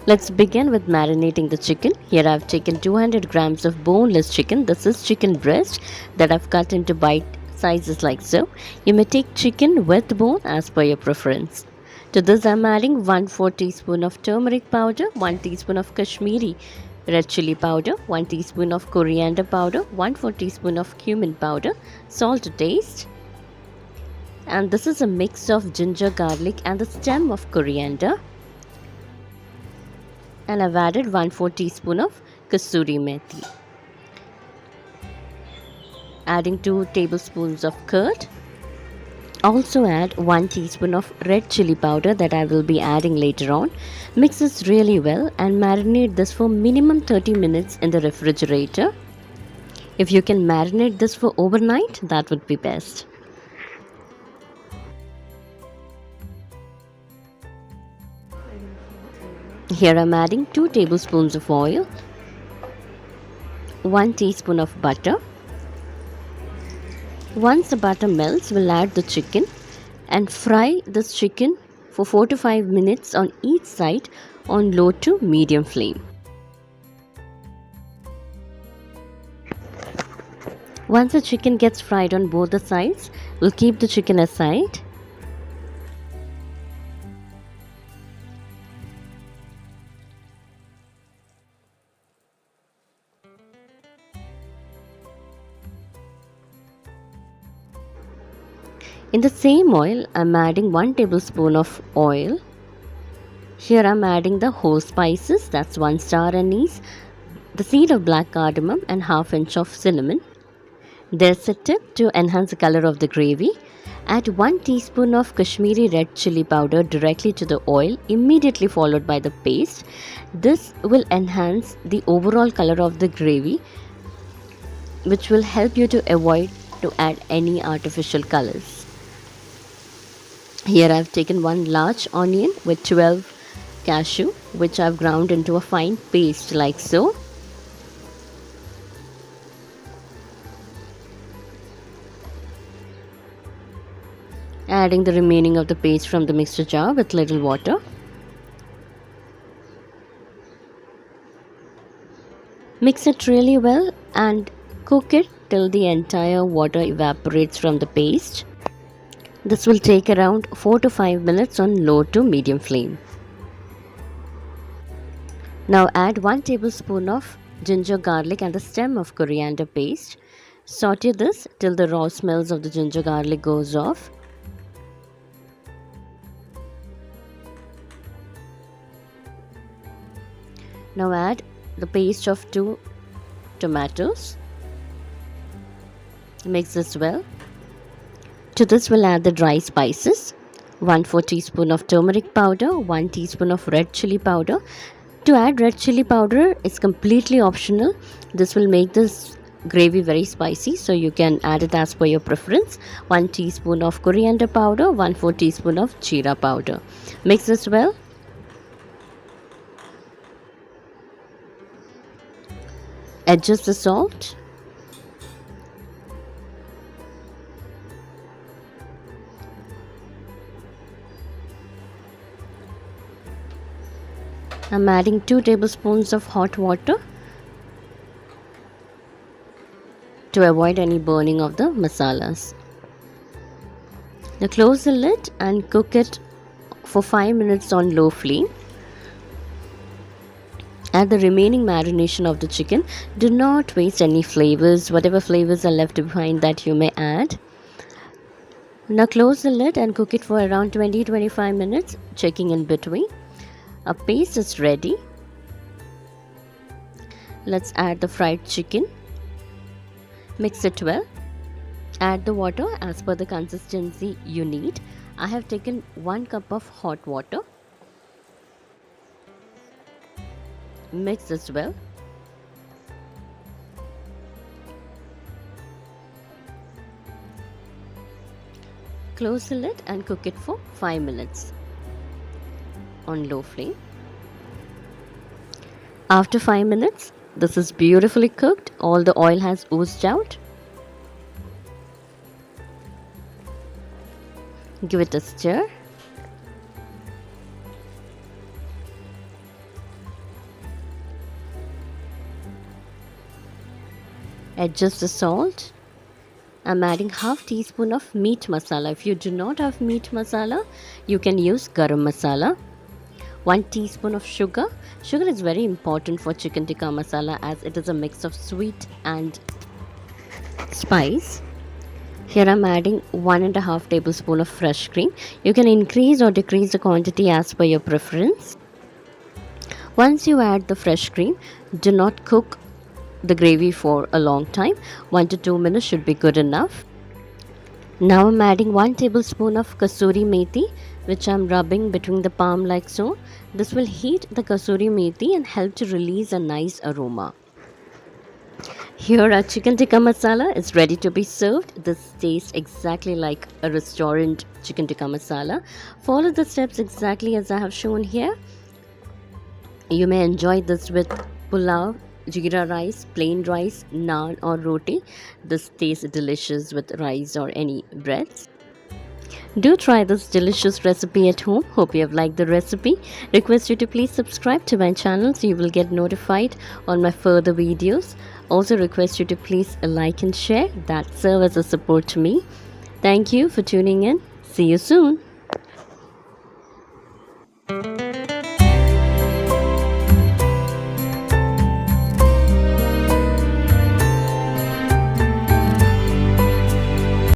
Let's begin with marinating the chicken. Here I've taken 200 grams of boneless chicken. This is chicken breast that I've cut into bite sizes like so. You may take chicken with bone as per your preference. To this I'm adding 1/4 teaspoon of turmeric powder, 1 teaspoon of Kashmiri red chili powder, 1 teaspoon of coriander powder, 1/4 teaspoon of cumin powder, salt to taste. And this is a mix of ginger garlic and the stem of coriander. And I've added 1/4 teaspoon of Kasuri Methi. Adding 2 tablespoons of curd. Also add 1 teaspoon of red chili powder that I will be adding later on. Mix this really well and marinate this for minimum 30 minutes in the refrigerator. If you can marinate this for overnight, that would be best. Here I'm adding 2 tablespoons of oil, 1 teaspoon of butter. Once the butter melts, we'll add the chicken and fry this chicken for 4 to 5 minutes on each side on low to medium flame. Once the chicken gets fried on both the sides, we'll keep the chicken aside. In the same oil, I'm adding 1 tablespoon of oil. Here I'm adding the whole spices, that's 1 star anise, the seed of black cardamom and ½ inch of cinnamon. There's a tip to enhance the color of the gravy. Add 1 teaspoon of Kashmiri red chili powder directly to the oil, immediately followed by the paste. This will enhance the overall color of the gravy, which will help you to avoid to add any artificial colors. Here I've taken 1 large onion with 12 cashew, which I've ground into a fine paste like so. Adding the remaining of the paste from the mixer jar with little water. Mix it really well and cook it till the entire water evaporates from the paste. This will take around 4 to 5 minutes on low to medium flame. Now add 1 tablespoon of ginger garlic and the stem of coriander paste. Saute this till the raw smells of the ginger garlic goes off. Now add the paste of 2 tomatoes. Mix this well. To this we'll add the dry spices, 1/4 teaspoon of turmeric powder, 1 teaspoon of red chili powder. To add red chili powder is completely optional. This will make this gravy very spicy, so you can add it as per your preference. 1 teaspoon of coriander powder, 1/4 teaspoon of Jeera powder. Mix this well. Adjust the salt. I'm adding 2 tablespoons of hot water to avoid any burning of the masalas. Now close the lid and cook it for 5 minutes on low flame. Add the remaining marination of the chicken. Do not waste any flavors. Whatever flavors are left behind, that you may add. Now close the lid and cook it for around 20-25 minutes, checking in between. Our paste is ready. Let's add the fried chicken. Mix it well. Add the water as per the consistency you need. I have taken 1 cup of hot water. Mix this well. Close the lid and cook it for 5 minutes on low flame. After 5 minutes, this is beautifully cooked. All the oil has oozed out. Give it a stir. Adjust the salt. I'm adding half teaspoon of meat masala. If you do not have meat masala, you can use garam masala. 1 teaspoon of sugar. Sugar is very important for chicken tikka masala as it is a mix of sweet and spice. Here I'm adding 1.5 tablespoon of fresh cream. You can increase or decrease the quantity as per your preference. Once you add the fresh cream, do not cook the gravy for a long time. 1 to 2 minutes should be good enough. Now I'm adding 1 tablespoon of Kasuri Methi, which I'm rubbing between the palm like so. This will heat the Kasuri Methi and help to release a nice aroma. Here our chicken tikka masala is ready to be served. This tastes exactly like a restaurant chicken tikka masala. Follow the steps exactly as I have shown here. You may enjoy this with pulao, jeera rice, plain rice, naan or roti. This tastes delicious with rice or any breads. Do try this delicious recipe at home. Hope you have liked the recipe. Request you to please subscribe to my channel so you will get notified on my further videos. Also request you to please like and share. That serve as a support to me. Thank you for tuning in. See you soon.